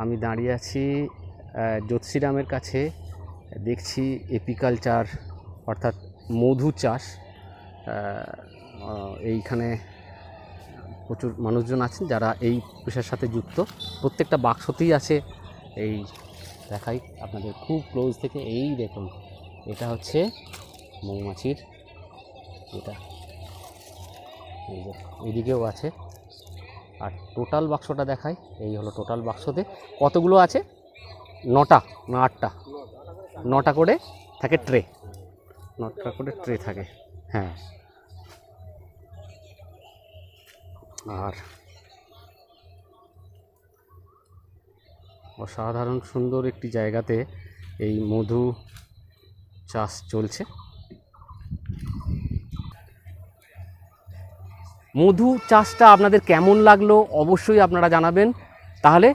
আমি দাঁড়িয়ে আছি জ্যোতিষীরামের কাছে। দেখছি এপিকালচার অর্থাৎ মধু চাষ। এইখানে প্রচুর মানুষজন আছেন যারা এই পেশার সাথে যুক্ত। প্রত্যেকটা বাক্সতেই আছে। এই দেখাই আপনাদের খুব ক্লোজ থেকে। এই দেখুন, এটা হচ্ছে মৌমাছির, এটা এই যে এদিকেও আছে। আর টোটাল বাক্সটা দেখাই। এই হলো টোটাল বাক্সতে কতগুলো আছে, 9টা না 8টা, 9টা করে থাকে ট্রে, 9টা করে ট্রে থাকে। হ্যাঁ, আর অসাধারণ সুন্দর একটি জায়গাতে এই মধু চাষ চলছে। মধু চাষটা আপনাদের কেমন লাগলো অবশ্যই আপনারা জানাবেন। তাহলে